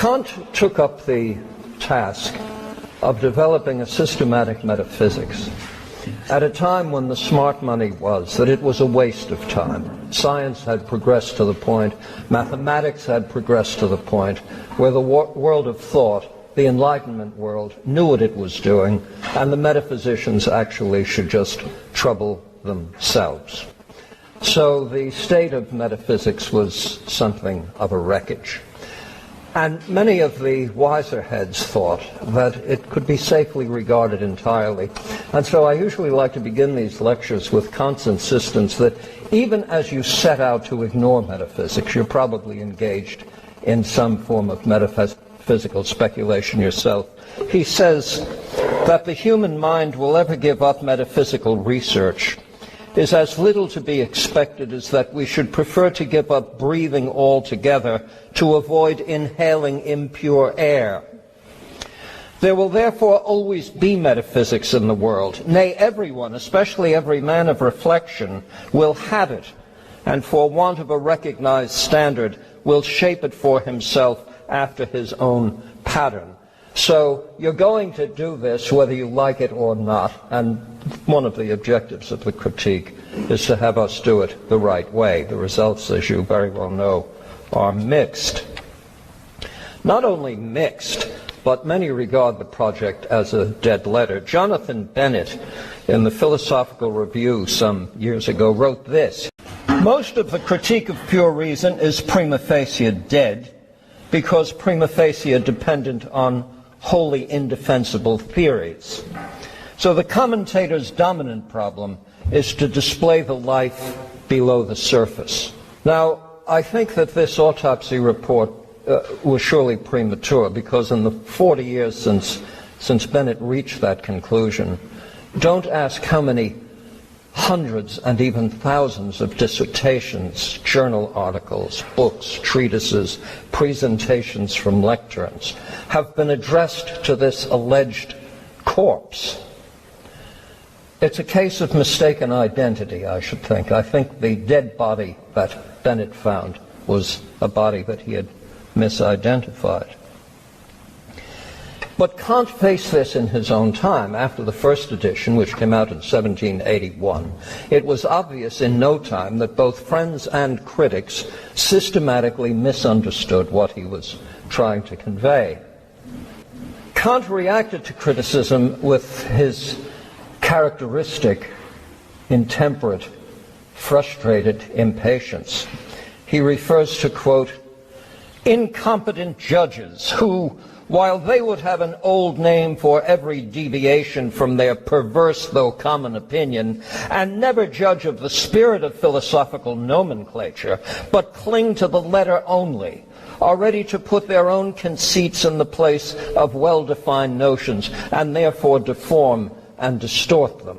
Kant took up the task of developing a systematic metaphysics at a time when the smart money was that it was a waste of time. Science had progressed to the point, mathematics had progressed to the point where the world of thought, the Enlightenment world, knew what it was doing, and the metaphysicians actually should just trouble themselves. So the state of metaphysics was something of a wreckage. And many of the wiser heads thought that it could be safely regarded entirely. And so I usually like to begin these lectures with Kant's insistence that even as you set out to ignore metaphysics, you're probably engaged in some form of metaphysical speculation yourself. He says that the human mind will ever give up metaphysical research is as little to be expected as that we should prefer to give up breathing altogether to avoid inhaling impure air. There will therefore always be metaphysics in the world. Nay, everyone, especially every man of reflection, will have it, and for want of a recognized standard, will shape it for himself after his own pattern. So you're going to do this whether you like it or not, and one of the objectives of the critique is to have us do it the right way. The results, as you very well know, are mixed. Not only mixed, but many regard the project as a dead letter. Jonathan Bennett, in the Philosophical Review some years ago, wrote this: "Most of the critique of pure reason is prima facie dead, because prima facie dependent on wholly indefensible theories. So the commentator's dominant problem is to display the life below the surface." Now, I think that this autopsy report was surely premature, because in the 40 years since Bennett reached that conclusion, don't ask how many hundreds and even thousands of dissertations, journal articles, books, treatises, presentations from lecturns have been addressed to this alleged corpse. It's a case of mistaken identity, I should think. I think the dead body that Bennett found was a body that he had misidentified. But Kant faced this in his own time. After the first edition, which came out in 1781, it was obvious in no time that both friends and critics systematically misunderstood what he was trying to convey. Kant reacted to criticism with his characteristic intemperate, frustrated impatience. He refers to, quote, "incompetent judges who, while they would have an old name for every deviation from their perverse though common opinion, and never judge of the spirit of philosophical nomenclature, but cling to the letter only, are ready to put their own conceits in the place of well-defined notions, and therefore deform and distort them."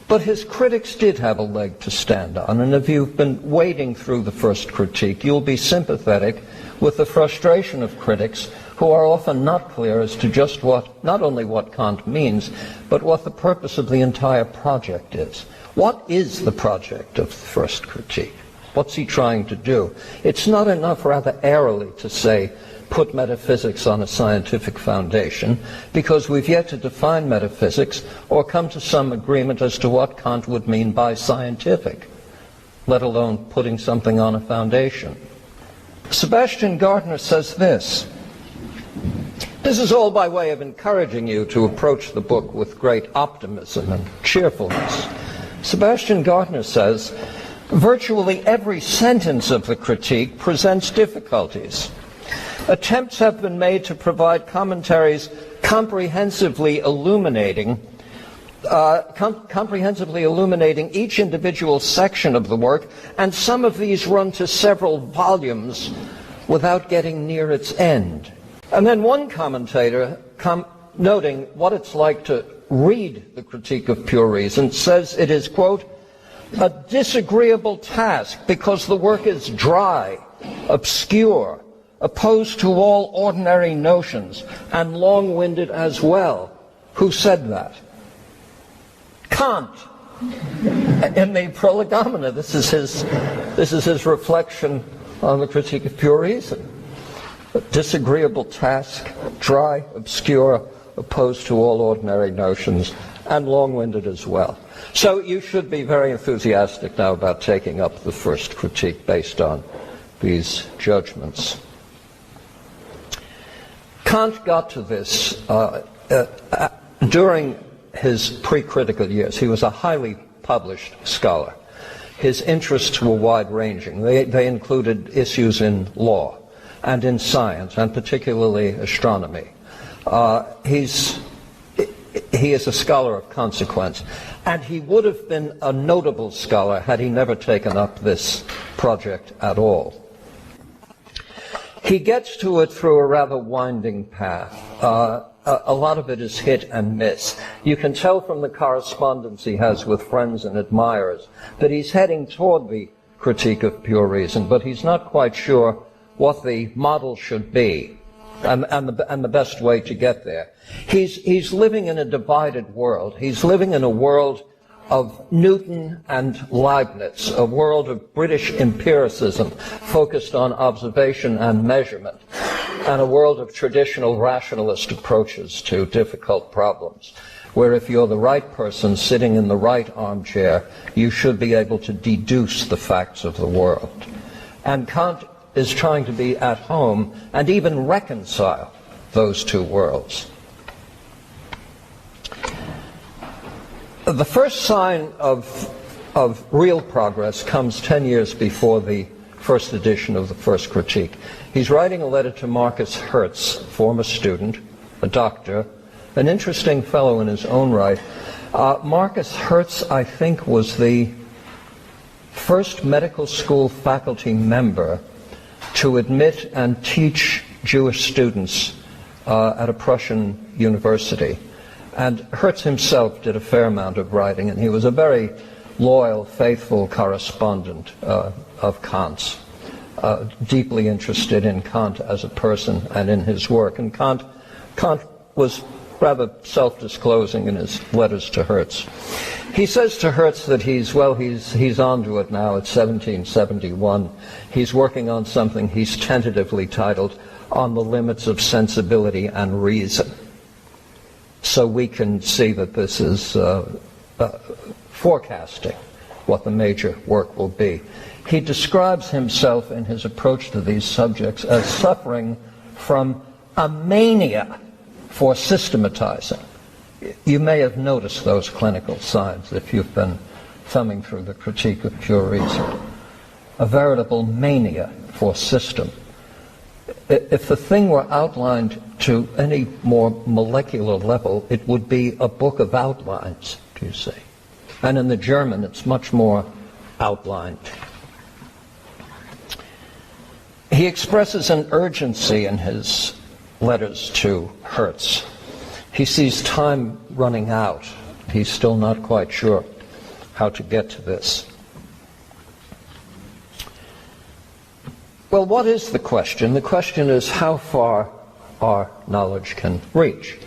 But his critics did have a leg to stand on, and if you've been wading through the first critique, you'll be sympathetic with the frustration of critics who are often not clear as to just not only what Kant means, but what the purpose of the entire project is. What is the project of the first critique? What's he trying to do? It's not enough rather airily to say, put metaphysics on a scientific foundation, because we've yet to define metaphysics or come to some agreement as to what Kant would mean by scientific, let alone putting something on a foundation. Sebastian Gardner says this. This is all by way of encouraging you to approach the book with great optimism and cheerfulness. Sebastian Gardner says, "Virtually every sentence of the critique presents difficulties. Attempts have been made to provide commentaries comprehensively illuminating each individual section of the work, and some of these run to several volumes without getting near its end." And then one commentator, noting what it's like to read the Critique of Pure Reason, says it is, quote, "a disagreeable task because the work is dry, obscure, opposed to all ordinary notions, and long-winded as well." Who said that? Kant. In the Prolegomena, this is his reflection on the Critique of Pure Reason. disagreeable task, dry, obscure, opposed to all ordinary notions, and long-winded as well. So you should be very enthusiastic now about taking up the first critique based on these judgments. Kant got to this during his pre-critical years. He was a highly published scholar. His interests were wide-ranging. They included issues in law and in science, and particularly astronomy. He is a scholar of consequence, and he would have been a notable scholar had he never taken up this project at all. He gets to it through a rather winding path. A lot of it is hit and miss. You can tell from the correspondence he has with friends and admirers that he's heading toward the critique of pure reason, but he's not quite sure what the model should be and the best way to get there. He's living in a divided world. He's living in a world of Newton and Leibniz, a world of British empiricism focused on observation and measurement, and a world of traditional rationalist approaches to difficult problems, where if you're the right person sitting in the right armchair, you should be able to deduce the facts of the world. And Kant is trying to be at home and even reconcile those two worlds. The first sign of real progress comes 10 years before the first edition of the first critique. He's writing a letter to Marcus Hertz, former student, a doctor, an interesting fellow in his own right. Marcus Hertz, I think, was the first medical school faculty member to admit and teach Jewish students at a Prussian university. And Hertz himself did a fair amount of writing, and he was a very loyal, faithful correspondent of Kant's, deeply interested in Kant as a person and in his work. And Kant was rather self-disclosing in his letters to Hertz. He says to Hertz that he's on to it now. It's 1771. He's working on something he's tentatively titled On the Limits of Sensibility and Reason. So we can see that this is forecasting what the major work will be. He describes himself in his approach to these subjects as suffering from a mania for systematizing. You may have noticed those clinical signs if you've been thumbing through the Critique of Pure Reason. A veritable mania for system. If the thing were outlined to any more molecular level, it would be a book of outlines, do you see? And in the German, it's much more outlined. He expresses an urgency in his letters to Hertz. He sees time running out. He's still not quite sure how to get to this. Well, what is the question? The question is how far our knowledge can reach,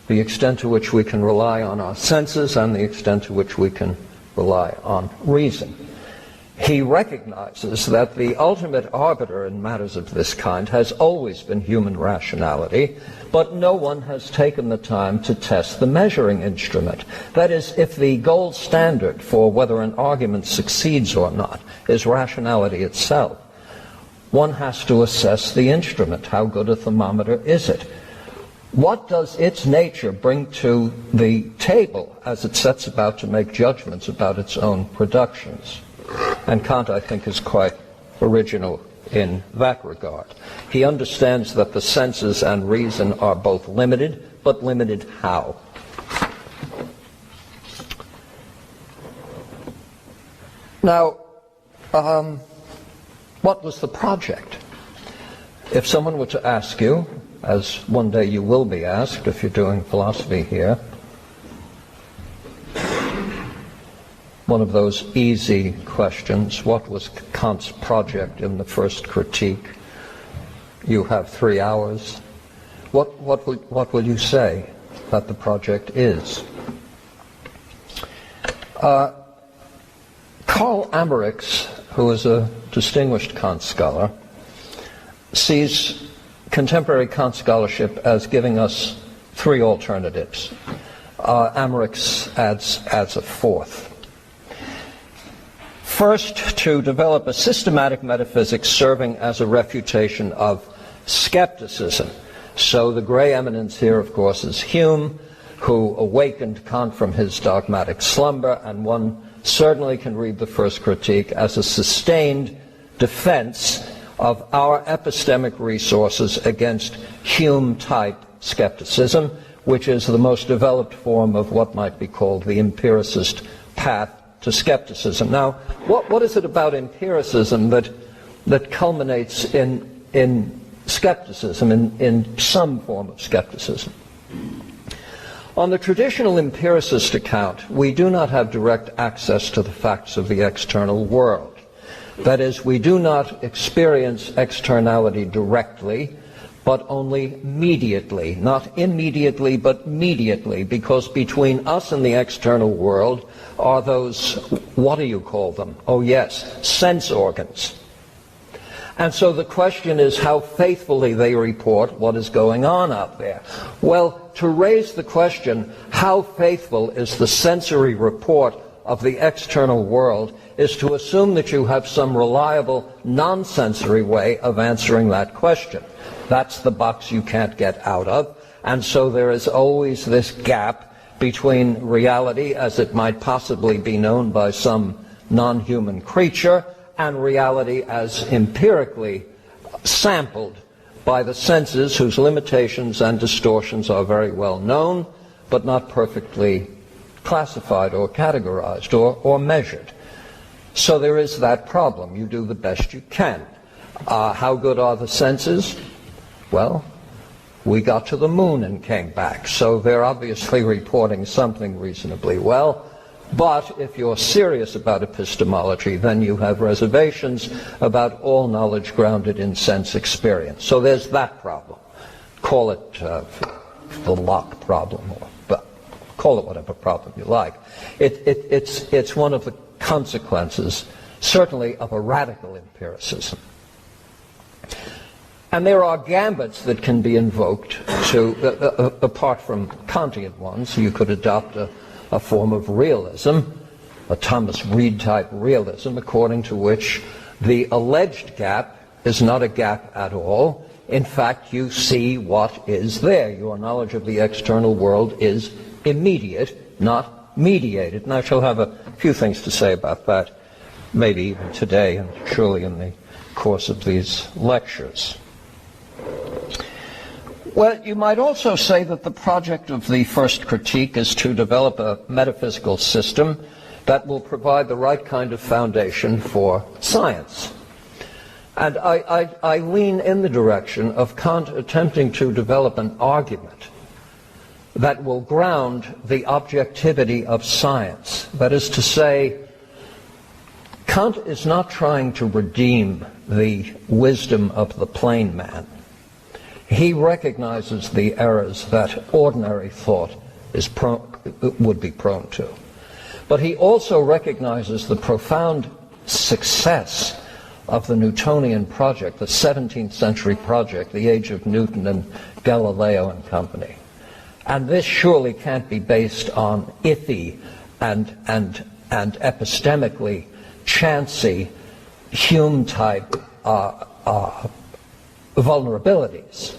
the extent to which we can rely on our senses and the extent to which we can rely on reason. He recognizes that the ultimate arbiter in matters of this kind has always been human rationality, but no one has taken the time to test the measuring instrument. That is, if the gold standard for whether an argument succeeds or not is rationality itself, one has to assess the instrument. How good a thermometer is it? What does its nature bring to the table as it sets about to make judgments about its own productions? And Kant, I think, is quite original in that regard. He understands that the senses and reason are both limited, but limited how? Now, what was the project? If someone were to ask you, as one day you will be asked if you're doing philosophy here, one of those easy questions, what was Kant's project in the first critique? You have 3 hours. What will you say that the project is? Karl Amerix, who is a distinguished Kant scholar, sees contemporary Kant scholarship as giving us three alternatives. Amerix adds a fourth. First, to develop a systematic metaphysics serving as a refutation of skepticism. So the gray eminence here, of course, is Hume, who awakened Kant from his dogmatic slumber, and one certainly can read the first critique as a sustained defense of our epistemic resources against Hume-type skepticism, which is the most developed form of what might be called the empiricist path to skepticism. Now, what is it about empiricism that culminates in skepticism, in some form of skepticism? On the traditional empiricist account, we do not have direct access to the facts of the external world. That is, we do not experience externality directly, but only mediately. Not immediately, but mediately, because between us and the external world are those, what do you call them? Oh yes, sense organs. And so the question is how faithfully they report what is going on out there. Well, to raise the question, how faithful is the sensory report of the external world, is to assume that you have some reliable, non-sensory way of answering that question. That's the box you can't get out of. And so there is always this gap between reality as it might possibly be known by some non-human creature and reality as empirically sampled by the senses, whose limitations and distortions are very well known, but not perfectly classified or categorized or measured. So there is that problem. You do the best you can. How good are the senses? Well, we got to the moon and came back, so they're obviously reporting something reasonably well. But if you're serious about epistemology, then you have reservations about all knowledge grounded in sense experience. So there's that problem. Call it the Locke problem, or call it whatever problem you like. It's one of the consequences, certainly, of a radical empiricism. And there are gambits that can be invoked to, apart from Kantian ones. You could adopt a form of realism, a Thomas Reid-type realism, according to which the alleged gap is not a gap at all. In fact, you see what is there. Your knowledge of the external world is immediate, not mediated. And I shall have a few things to say about that, maybe even today, and surely in the course of these lectures. Well, you might also say that the project of the first critique is to develop a metaphysical system that will provide the right kind of foundation for science. And I lean in the direction of Kant attempting to develop an argument that will ground the objectivity of science. That is to say, Kant is not trying to redeem the wisdom of the plain man. He recognizes the errors that ordinary thought would be prone to. But he also recognizes the profound success of the Newtonian project, the 17th century project, the age of Newton and Galileo and company. And this surely can't be based on iffy and epistemically chancy Hume-type vulnerabilities.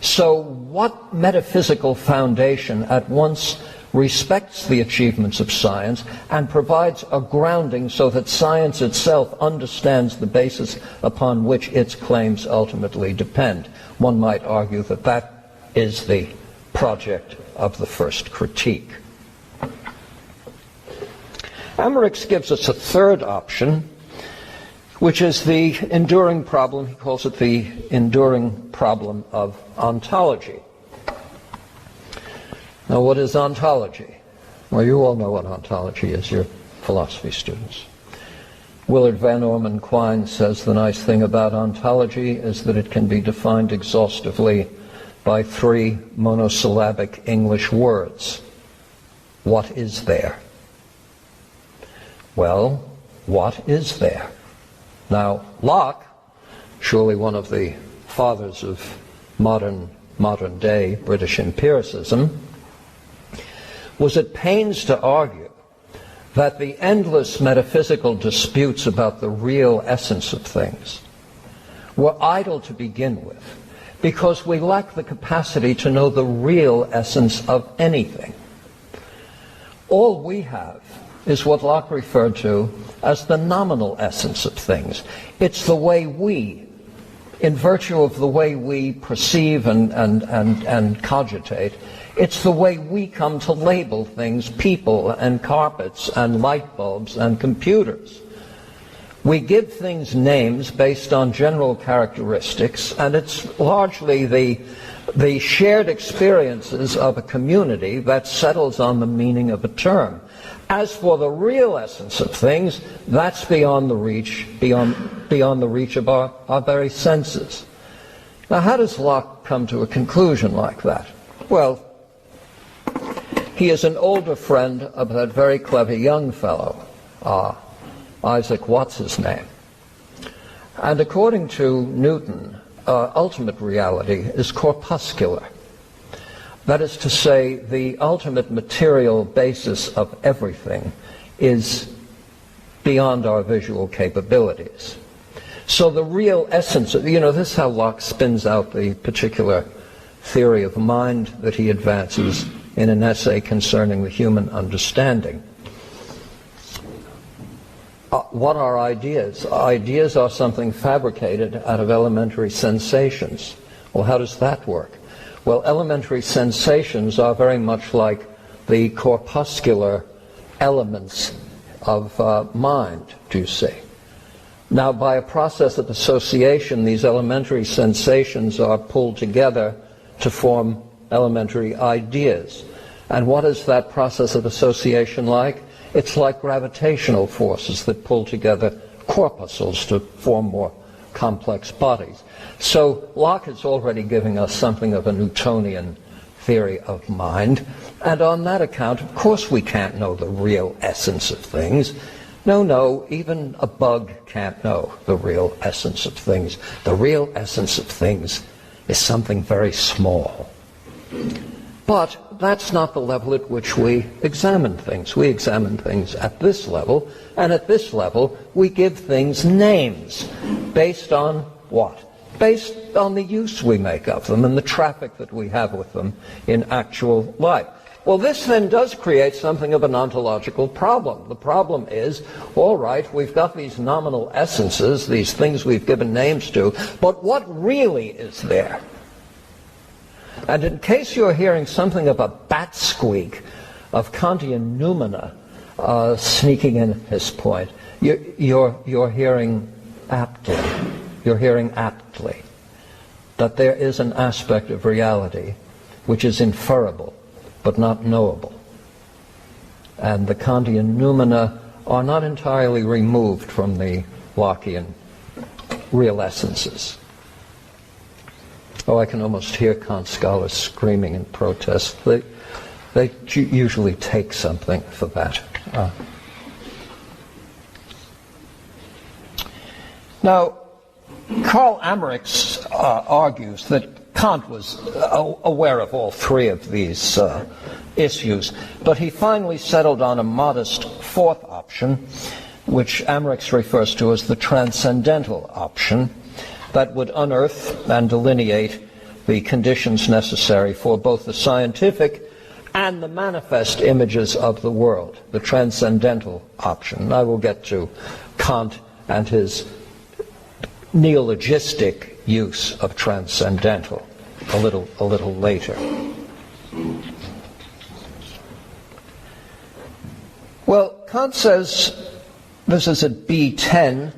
So what metaphysical foundation at once respects the achievements of science and provides a grounding so that science itself understands the basis upon which its claims ultimately depend? One might argue that that is the project of the first critique. Amerix gives us a third option, which is the enduring problem. He calls it the enduring problem of ontology. Now, what is ontology? Well, you all know what ontology is. You're philosophy students. Willard Van Orman Quine says the nice thing about ontology is that it can be defined exhaustively by three monosyllabic English words. What is there? Well, what is there? Now, Locke, surely one of the fathers of modern day British empiricism, was at pains to argue that the endless metaphysical disputes about the real essence of things were idle to begin with, because we lack the capacity to know the real essence of anything. All we have is what Locke referred to as the nominal essence of things. It's the way we, in virtue of the way we perceive and cogitate, it's the way we come to label things, people and carpets and light bulbs and computers. We give things names based on general characteristics, and it's largely the shared experiences of a community that settles on the meaning of a term. As for the real essence of things, that's beyond the reach of our very senses. Now, how does Locke come to a conclusion like that? Well, he is an older friend of that very clever young fellow, Isaac what's-his-name. And according to Newton, ultimate reality is corpuscular. That is to say, the ultimate material basis of everything is beyond our visual capabilities. So the real essence of, this is how Locke spins out the particular theory of mind that he advances in an essay concerning the human understanding. What are ideas? Ideas are something fabricated out of elementary sensations. Well, how does that work? Well, elementary sensations are very much like the corpuscular elements of mind, do you see? Now, by a process of association, these elementary sensations are pulled together to form elementary ideas. And what is that process of association like? It's like gravitational forces that pull together corpuscles to form more complex bodies. So Locke is already giving us something of a Newtonian theory of mind, and on that account, of course, we can't know the real essence of things. No, even a bug can't know the real essence of things. The real essence of things is something very small. But that's not the level at which we examine things. We examine things at this level, and at this level we give things names based on what? Based on the use we make of them and the traffic that we have with them in actual life. Well, this then does create something of an ontological problem. The problem is, all right, we've got these nominal essences, these things we've given names to, but what really is there? And in case you're hearing something of a bat squeak of Kantian noumena sneaking in at this point, you're hearing aptly. You're hearing aptly that there is an aspect of reality which is inferable but not knowable. And the Kantian noumena are not entirely removed from the Lockean real essences. Oh, I can almost hear Kant scholars screaming in protest. They usually take something for that. Now, Karl Ammerich argues that Kant was aware of all three of these issues, but he finally settled on a modest fourth option, which Ammerich refers to as the transcendental option, that would unearth and delineate the conditions necessary for both the scientific and the manifest images of the world, the transcendental option. I will get to Kant and his neologistic use of transcendental a little later. Well, Kant says, this is at B10,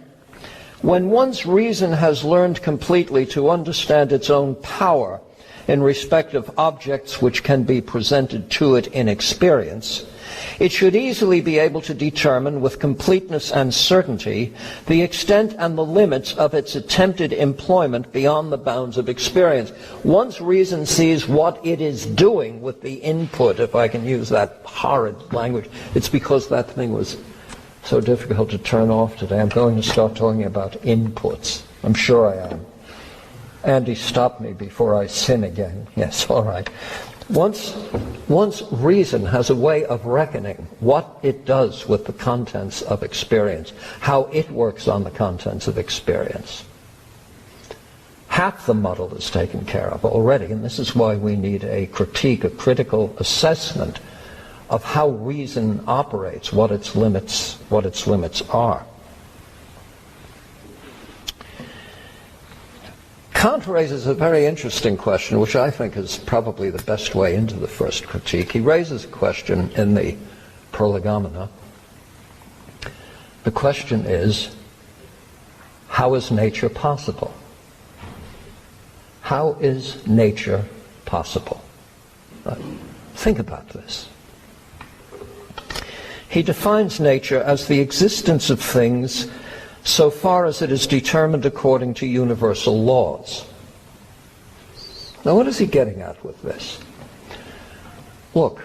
when one's reason has learned completely to understand its own power in respect of objects which can be presented to it in experience, it should easily be able to determine with completeness and certainty the extent and the limits of its attempted employment beyond the bounds of experience. One's reason sees what it is doing with the input, if I can use that horrid language. It's because that thing was so difficult to turn off today. I'm going to start talking about inputs. I'm sure I am. Andy, stop me before I sin again. Yes, all right. Once reason has a way of reckoning what it does with the contents of experience, how it works on the contents of experience, half the muddle is taken care of already, and this is why we need a critique, a critical assessment of how reason operates, what its limits are. Kant raises a very interesting question, which I think is probably the best way into the first critique. He raises a question in the Prolegomena. The question is, how is nature possible? How is nature possible? Think about this. He defines nature as the existence of things so far as it is determined according to universal laws. Now, what is he getting at with this? Look,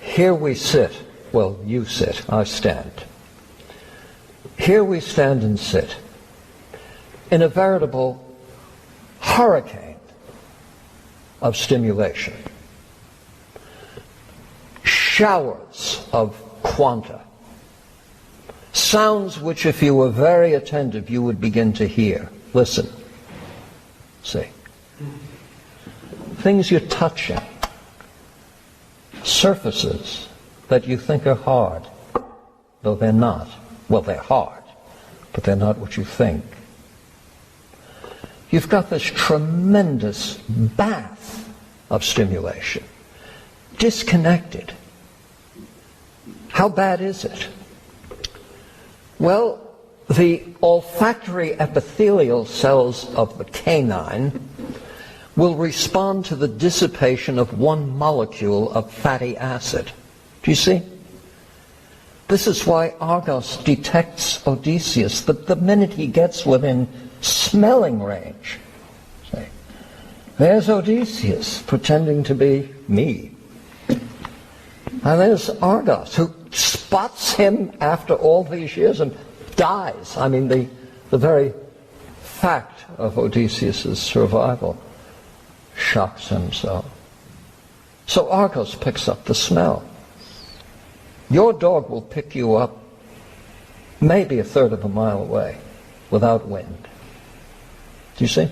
here we sit. Well, you sit, I stand. Here we stand and sit in a veritable hurricane of stimulation. Showers of quanta. Sounds which, if you were very attentive, you would begin to hear. Listen. See. Things you're touching. Surfaces that you think are hard, though they're not. Well, they're hard, but they're not what you think. You've got this tremendous bath of stimulation. Disconnected. How bad is it? Well, the olfactory epithelial cells of the canine will respond to the dissipation of one molecule of fatty acid. Do you see? This is why Argos detects Odysseus the minute he gets within smelling range. See? There's Odysseus pretending to be me. And there's Argos, who spots him after all these years and dies. I mean, the very fact of Odysseus' survival shocks him so. So Argos picks up the smell. Your dog will pick you up maybe a third of a mile away without wind. Do you see?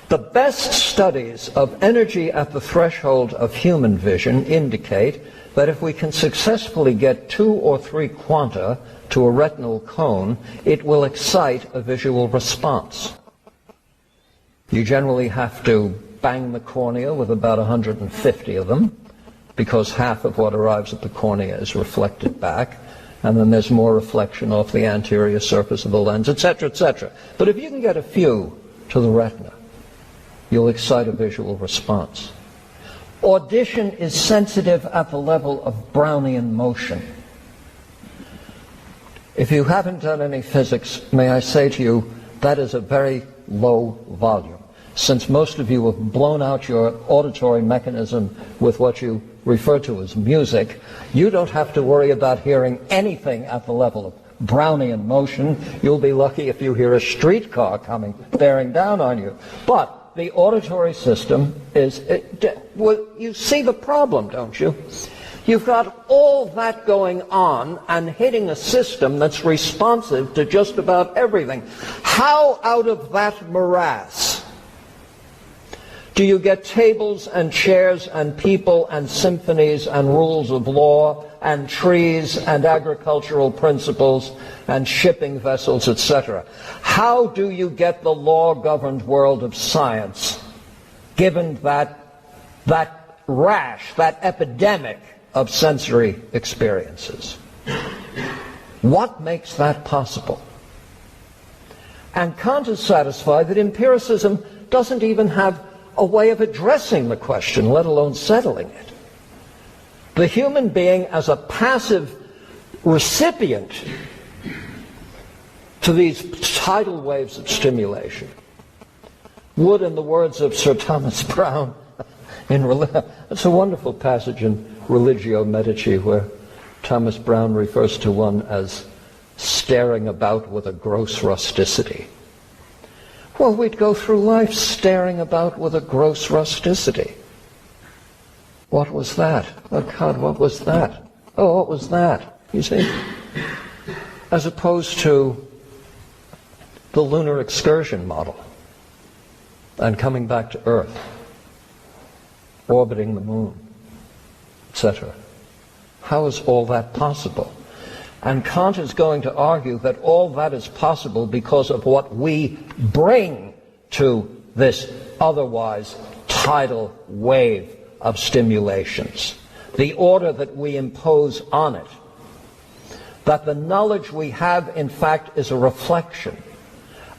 The best studies of energy at the threshold of human vision indicate that if we can successfully get 2 or 3 quanta to a retinal cone, it will excite a visual response. You generally have to bang the cornea with about 150 of them, because half of what arrives at the cornea is reflected back, and then there's more reflection off the anterior surface of the lens, etc., etc. But if you can get a few to the retina, you'll excite a visual response. Audition is sensitive at the level of Brownian motion. If you haven't done any physics, may I say to you, that is a very low volume. Since most of you have blown out your auditory mechanism with what you refer to as music, you don't have to worry about hearing anything at the level of Brownian motion. You'll be lucky if you hear a streetcar coming, bearing down on you. But the auditory system is, well, you see the problem, don't you? You've got all that going on and hitting a system that's responsive to just about everything. How out of that morass do you get tables and chairs and people and symphonies and rules of law and trees and agricultural principles and shipping vessels, etc.? How do you get the law-governed world of science, given that rash, that epidemic of sensory experiences? What makes that possible? And Kant is satisfied that empiricism doesn't even have a way of addressing the question, let alone settling it. The human being as a passive recipient to these tidal waves of stimulation would, in the words of Sir Thomas Browne, it's a wonderful passage in Religio Medici where Thomas Browne refers to one as staring about with a gross rusticity. Well, we'd go through life staring about with a gross rusticity. What was that? Oh God, what was that? Oh, what was that? You see? As opposed to the lunar excursion model and coming back to Earth, orbiting the moon, etc. How is all that possible? And Kant is going to argue that all that is possible because of what we bring to this otherwise tidal wave of stimulations, the order that we impose on it, that the knowledge we have, in fact, is a reflection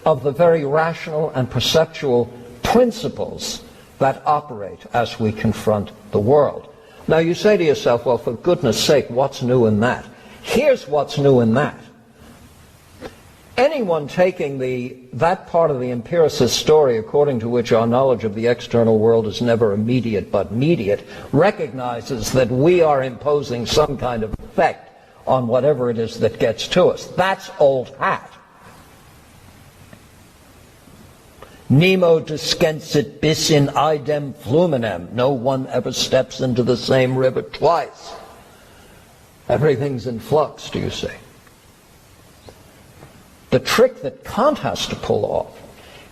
of the very rational and perceptual principles that operate as we confront the world. Now you say to yourself, well, for goodness sake, what's new in that? Here's what's new in that. Anyone taking that part of the empiricist story according to which our knowledge of the external world is never immediate but mediate recognizes that we are imposing some kind of effect on whatever it is that gets to us. That's old hat. Nemo discensit bis in idem fluminem. No one ever steps into the same river twice. Everything's in flux, do you see? The trick that Kant has to pull off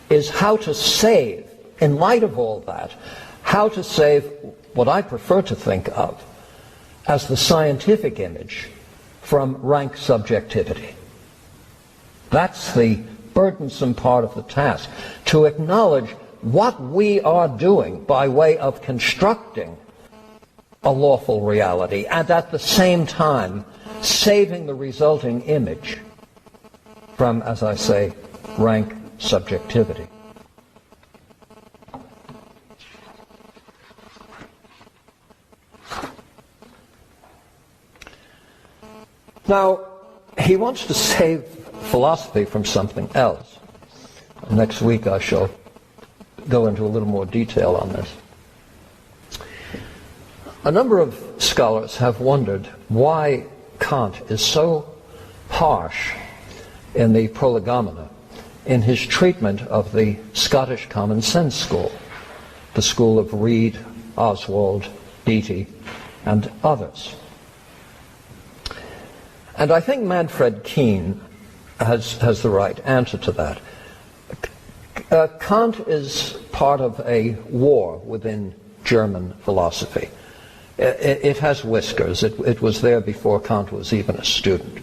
is how to save, in light of all that, how to save what I prefer to think of as the scientific image from rank subjectivity. That's the burdensome part of the task, to acknowledge what we are doing by way of constructing a lawful reality, and at the same time saving the resulting image from, as I say, rank subjectivity. Now, he wants to save philosophy from something else. Next week I shall go into a little more detail on this. A number of scholars have wondered why Kant is so harsh in the Prolegomena in his treatment of the Scottish common sense school, the school of Reid, Oswald, Beattie, and others. And I think Manfred Keene has the right answer to that. Kant is part of a war within German philosophy. It has whiskers. It was there before Kant was even a student.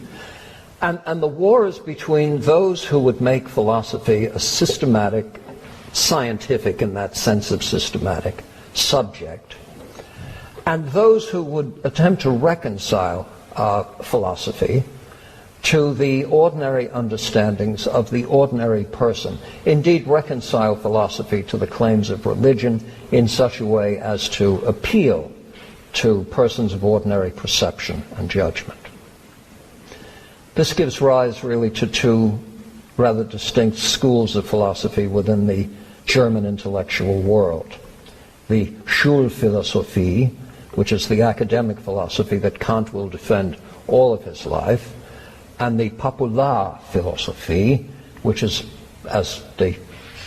And the war is between those who would make philosophy a systematic, scientific in that sense of systematic, subject, and those who would attempt to reconcile philosophy to the ordinary understandings of the ordinary person, indeed reconcile philosophy to the claims of religion in such a way as to appeal to persons of ordinary perception and judgment. This gives rise really to two rather distinct schools of philosophy within the German intellectual world. The Schulphilosophie, which is the academic philosophy that Kant will defend all of his life, and the Popularphilosophie, which is, as the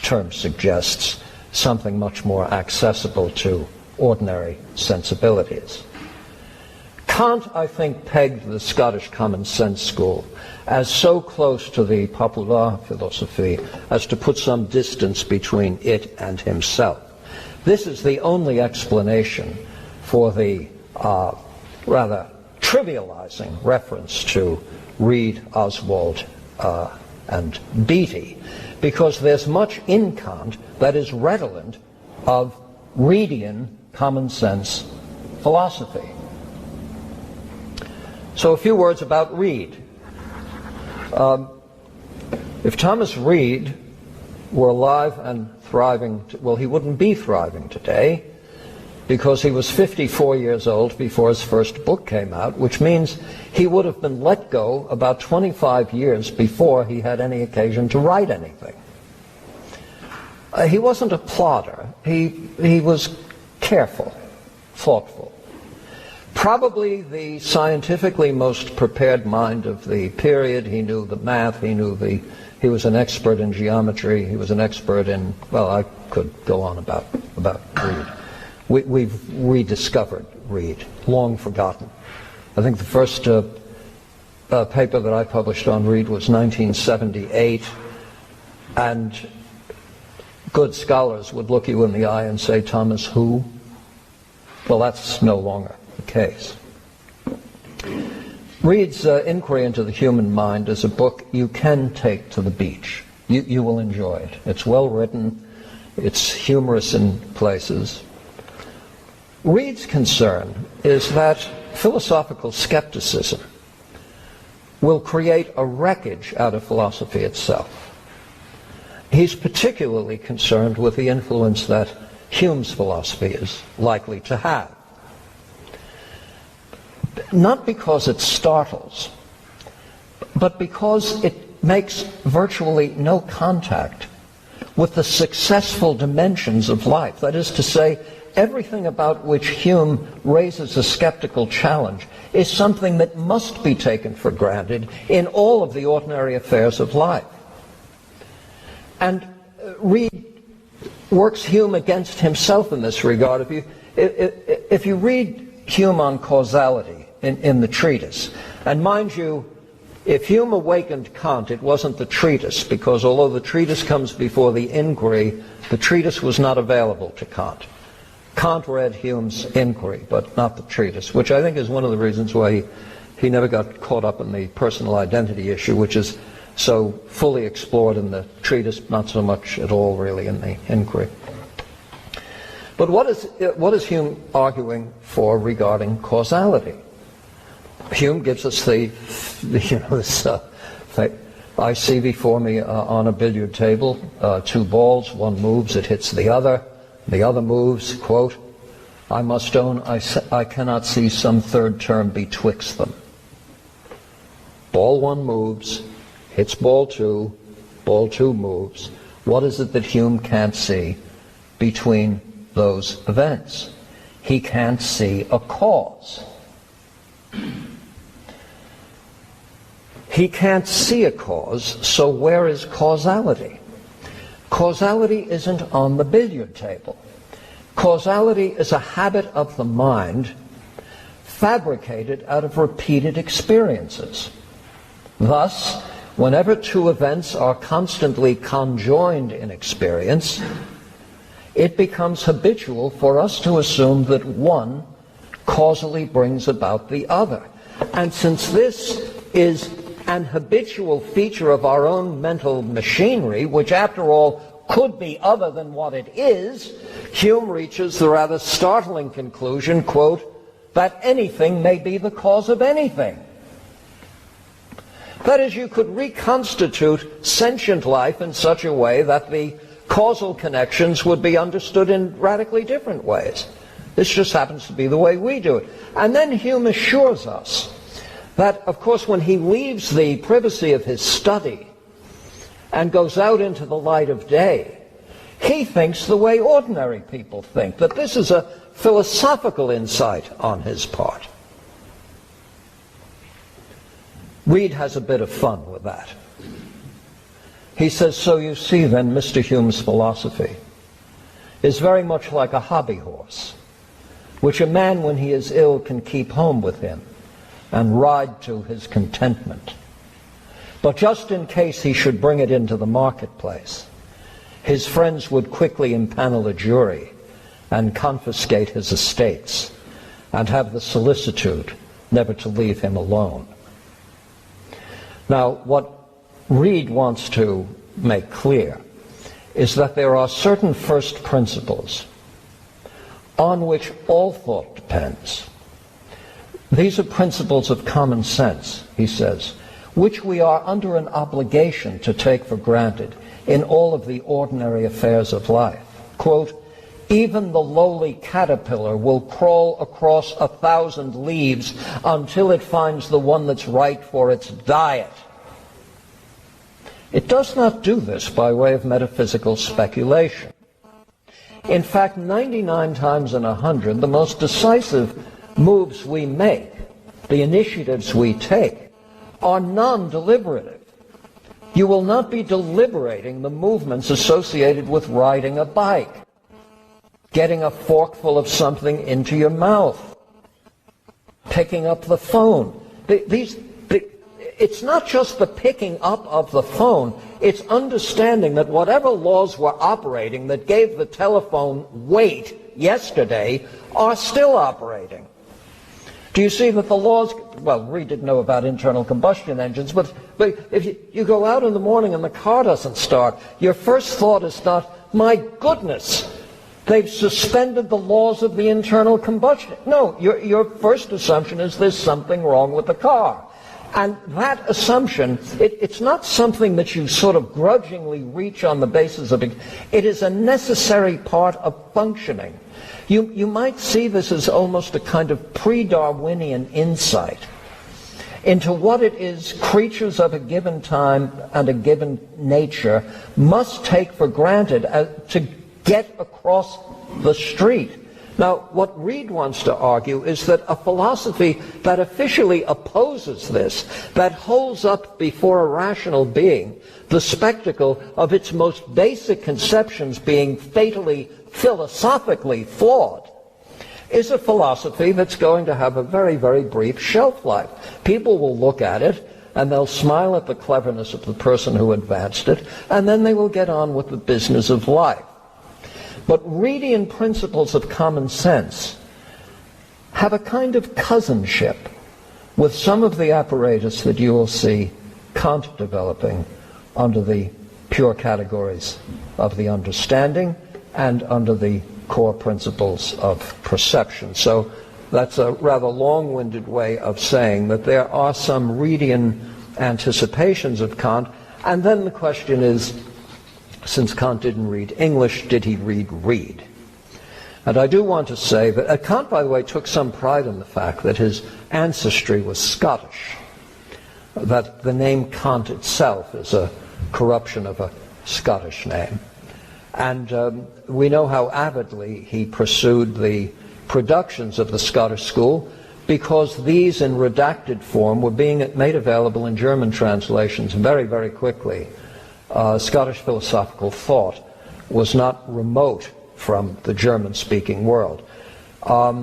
term suggests, something much more accessible to ordinary sensibilities. Kant, I think, pegged the Scottish common sense school as so close to the Popularphilosophie as to put some distance between it and himself. This is the only explanation for the rather trivializing reference to Reid, Oswald, and Beattie, because there's much in Kant that is redolent of Reidian common sense philosophy. So a few words about Reid. If Thomas Reid were alive and thriving, well, he wouldn't be thriving today, because he was 54 years old before his first book came out, which means he would have been let go about 25 years before he had any occasion to write anything. He wasn't a plodder. He was careful, thoughtful. Probably the scientifically most prepared mind of the period. He knew the math, he was an expert in geometry, he was an expert in, well, I could go on about Reid. We've rediscovered Reid, long forgotten. I think the first paper that I published on Reid was 1978, and good scholars would look you in the eye and say, Thomas, who? Well, that's no longer the case. Reid's Inquiry into the Human Mind is a book you can take to the beach. You will enjoy it. It's well written. It's humorous in places. Reid's concern is that philosophical skepticism will create a wreckage out of philosophy itself. He's particularly concerned with the influence that Hume's philosophy is likely to have. Not because it startles, but because it makes virtually no contact with the successful dimensions of life. That is to say, everything about which Hume raises a skeptical challenge is something that must be taken for granted in all of the ordinary affairs of life. And Reid works Hume against himself in this regard. If you read Hume on causality in the treatise, and mind you, if Hume awakened Kant, it wasn't the treatise, because although the treatise comes before the inquiry, the treatise was not available to Kant. Kant read Hume's inquiry, but not the treatise, which I think is one of the reasons why he never got caught up in the personal identity issue, which is so fully explored in the treatise, not so much at all really in the inquiry. But what is Hume arguing for regarding causality? Hume gives us this I see before me on a billiard table two balls, one moves, it hits the other moves, quote, I must own I cannot see some third term betwixt them. Ball one moves, hits ball two moves. What is it that Hume can't see between those events? He can't see a cause. He can't see a cause, so where is causality? Causality isn't on the billiard table. Causality is a habit of the mind fabricated out of repeated experiences. Thus, whenever two events are constantly conjoined in experience, it becomes habitual for us to assume that one causally brings about the other. And since this is an habitual feature of our own mental machinery, which after all could be other than what it is, Hume reaches the rather startling conclusion, quote, that anything may be the cause of anything. That is, you could reconstitute sentient life in such a way that the causal connections would be understood in radically different ways. This just happens to be the way we do it. And then Hume assures us that, of course, when he leaves the privacy of his study and goes out into the light of day, he thinks the way ordinary people think, that this is a philosophical insight on his part. Reid has a bit of fun with that. He says, so you see then, Mr. Hume's philosophy is very much like a hobby horse, which a man when he is ill can keep home with him and ride to his contentment. But just in case he should bring it into the marketplace, his friends would quickly impanel a jury and confiscate his estates and have the solicitude never to leave him alone. Now, what Reid wants to make clear is that there are certain first principles on which all thought depends. These are principles of common sense, he says, which we are under an obligation to take for granted in all of the ordinary affairs of life. Quote, even the lowly caterpillar will crawl across 1,000 leaves until it finds the one that's right for its diet. It does not do this by way of metaphysical speculation. In fact, 99 times in 100, the most decisive moves we make, the initiatives we take, are non-deliberative. You will not be deliberating the movements associated with riding a bike, getting a forkful of something into your mouth, picking up the phone. It's not just the picking up of the phone, it's understanding that whatever laws were operating that gave the telephone weight yesterday are still operating. Do you see that the laws, well, we didn't know about internal combustion engines, but if you go out in the morning and the car doesn't start, your first thought is not, my goodness, they've suspended the laws of the internal combustion. No, your first assumption is there's something wrong with the car. And that assumption, it's not something that you sort of grudgingly reach on the basis of it. It is a necessary part of functioning. You might see this as almost a kind of pre-Darwinian insight into what it is creatures of a given time and a given nature must take for granted to get across the street. Now, what Reid wants to argue is that a philosophy that officially opposes this, that holds up before a rational being the spectacle of its most basic conceptions being fatally, philosophically flawed, is a philosophy that's going to have a very, very brief shelf life. People will look at it, and they'll smile at the cleverness of the person who advanced it, and then they will get on with the business of life. But Reidian principles of common sense have a kind of cousinship with some of the apparatus that you will see Kant developing under the pure categories of the understanding and under the core principles of perception. So that's a rather long-winded way of saying that there are some Reidian anticipations of Kant, and then the question is, since Kant didn't read English, did he read Reid? And I do want to say that Kant, by the way, took some pride in the fact that his ancestry was Scottish, that the name Kant itself is a corruption of a Scottish name. And we know how avidly he pursued the productions of the Scottish school, because these in redacted form were being made available in German translations very, very quickly. Scottish philosophical thought was not remote from the German-speaking world. A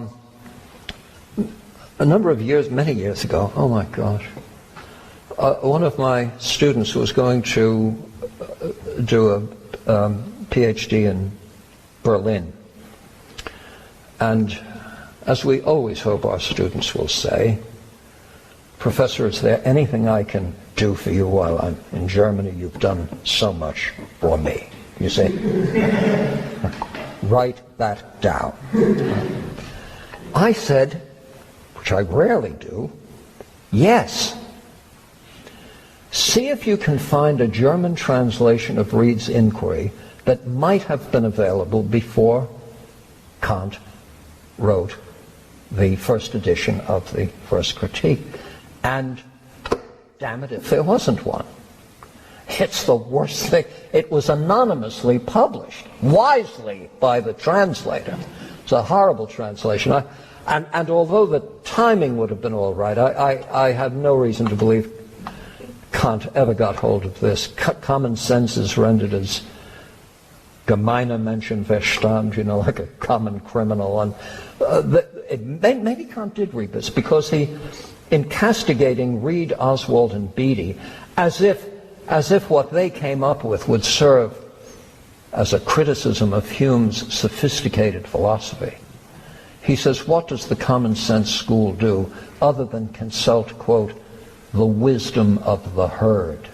number of years, many years ago, oh my gosh, one of my students who was going to do a PhD in Berlin, and as we always hope our students will say, Professor, is there anything I can do for you while I'm in Germany? You've done so much for me. You see? Write that down. I said, which I rarely do, yes. See if you can find a German translation of Reid's inquiry that might have been available before Kant wrote the first edition of the First Critique. And damn it if there wasn't one. It's the worst thing. It was anonymously published, wisely by the translator. It's a horrible translation. And although the timing would have been all right, I have no reason to believe Kant ever got hold of this. Common sense is rendered as gemeiner Menschenverstand, like a common criminal. And maybe Kant did read this, because he, in castigating Reid, Oswald, and Beattie, as if what they came up with would serve as a criticism of Hume's sophisticated philosophy. He says, what does the common sense school do other than consult, quote, the wisdom of the herd?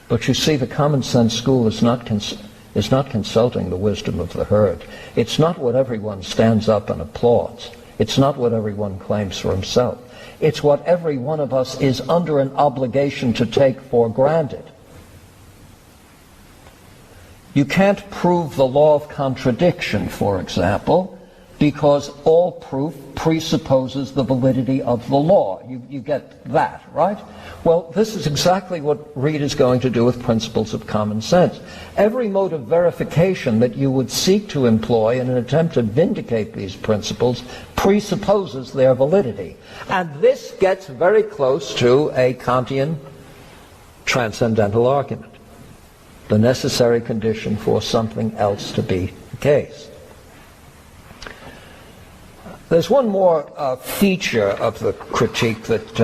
But you see, the common sense school is not consulting the wisdom of the herd. It's not what everyone stands up and applauds. It's not what everyone claims for himself. It's what every one of us is under an obligation to take for granted. You can't prove the law of contradiction, for example, because all proof presupposes the validity of the law. You get that, right? Well, this is exactly what Reid is going to do with principles of common sense. Every mode of verification that you would seek to employ in an attempt to vindicate these principles presupposes their validity. And this gets very close to a Kantian transcendental argument, the necessary condition for something else to be the case. There's one more feature of the critique that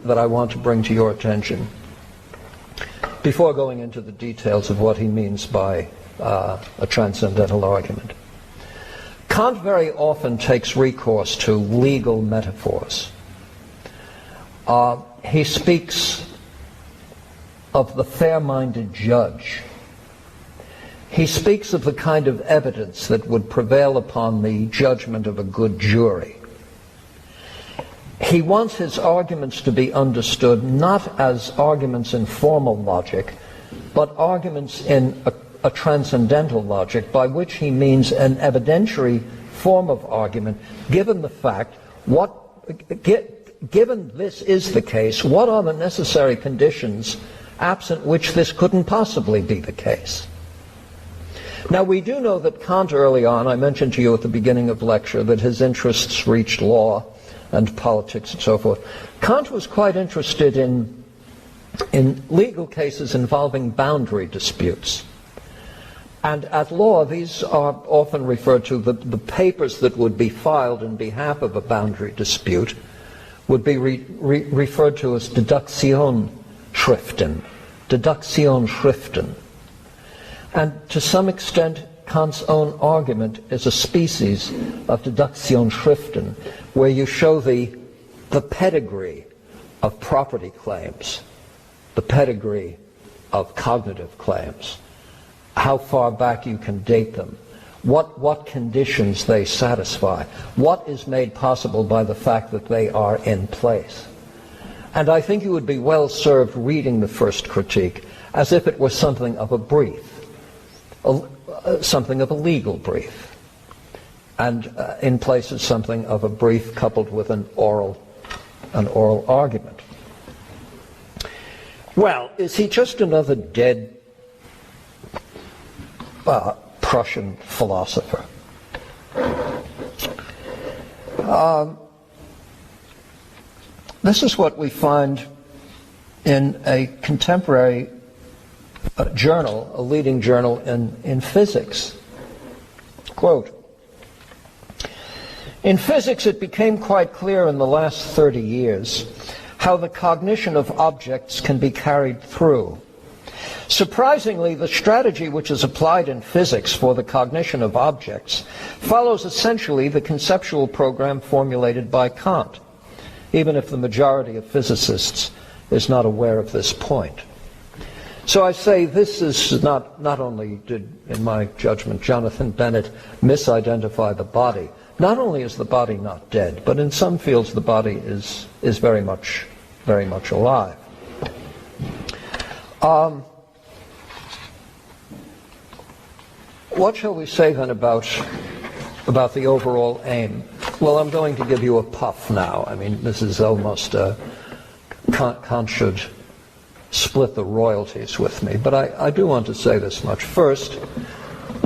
I want to bring to your attention before going into the details of what he means by a transcendental argument. Kant very often takes recourse to legal metaphors. He speaks of the fair-minded judge. He speaks of the kind of evidence that would prevail upon the judgment of a good jury. He wants his arguments to be understood not as arguments in formal logic, but arguments in a transcendental logic, by which he means an evidentiary form of argument, given the fact, given this is the case, what are the necessary conditions absent which this couldn't possibly be the case? Now, we do know that Kant early on, I mentioned to you at the beginning of lecture, that his interests reached law and politics and so forth. Kant was quite interested in legal cases involving boundary disputes. And at law, these are often referred to, the papers that would be filed in behalf of a boundary dispute would be referred to as Deduktionsschriften. Deduktionsschriften. And to some extent, Kant's own argument is a species of Deduktionsschriften, where you show the pedigree of property claims, the pedigree of cognitive claims, how far back you can date them, what conditions they satisfy, what is made possible by the fact that they are in place. And I think you would be well served reading the first critique as if it were something of a brief, something of a legal brief, and in places something of a brief coupled with an oral argument. Well, is he just another dead Prussian philosopher? This is what we find in a contemporary journal, a leading journal in physics. Quote, "In physics it became quite clear in the last 30 years how the cognition of objects can be carried through. Surprisingly, the strategy which is applied in physics for the cognition of objects follows essentially the conceptual program formulated by Kant, even if the majority of physicists is not aware of this point." So I say this is not only did, in my judgment, Jonathan Bennett misidentify the body, not only is the body not dead, but in some fields the body is very much alive. What shall we say then about the overall aim? Well, I'm going to give you a puff now. I mean, this is almost Kant should split the royalties with me, but I do want to say this much. First,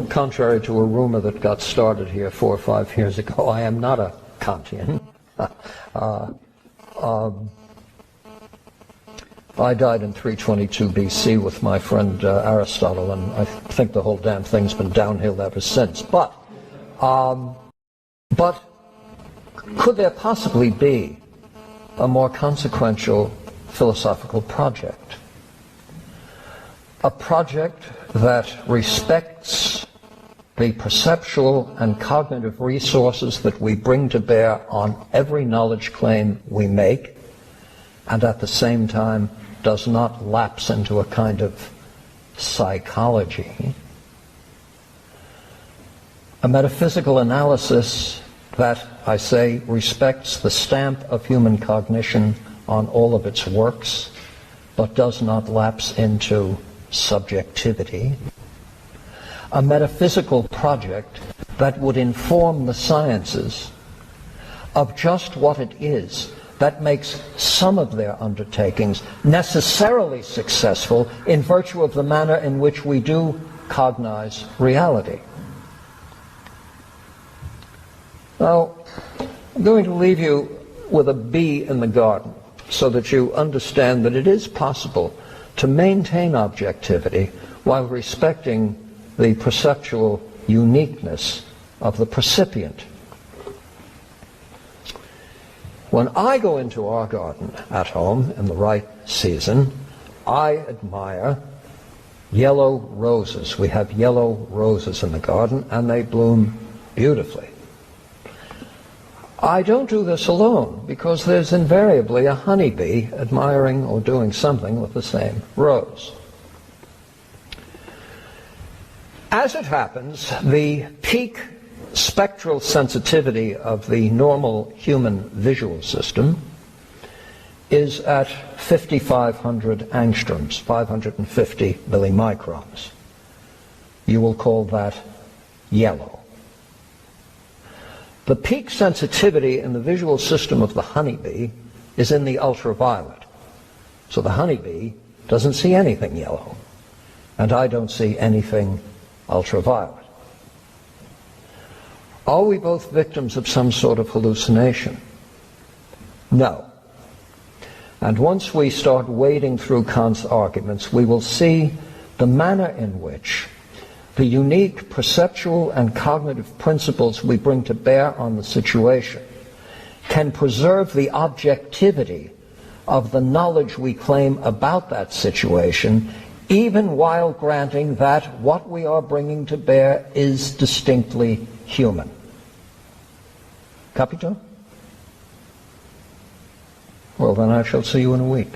contrary to a rumor that got started here 4 or 5 years ago, I am not a Kantian. I died in 322 BC with my friend Aristotle, and I think the whole damn thing's been downhill ever since. But could there possibly be a more consequential philosophical project? A project that respects the perceptual and cognitive resources that we bring to bear on every knowledge claim we make, and at the same time does not lapse into a kind of psychology. A metaphysical analysis that, I say, respects the stamp of human cognition on all of its works, but does not lapse into subjectivity. A metaphysical project that would inform the sciences of just what it is that makes some of their undertakings necessarily successful in virtue of the manner in which we do cognize reality. Now, I'm going to leave you with a bee in the garden so that you understand that it is possible to maintain objectivity while respecting the perceptual uniqueness of the percipient. When I go into our garden at home in the right season, I admire yellow roses. We have yellow roses in the garden, and they bloom beautifully. I don't do this alone, because there's invariably a honeybee admiring or doing something with the same rose. As it happens, the peak spectral sensitivity of the normal human visual system is at 5,500 angstroms, 550 millimicrons. You will call that yellow. The peak sensitivity in the visual system of the honeybee is in the ultraviolet. So the honeybee doesn't see anything yellow, and I don't see anything ultraviolet. Are we both victims of some sort of hallucination? No. And once we start wading through Kant's arguments, we will see the manner in which the unique perceptual and cognitive principles we bring to bear on the situation can preserve the objectivity of the knowledge we claim about that situation, even while granting that what we are bringing to bear is distinctly human. Capito? Well, then I shall see you in a week.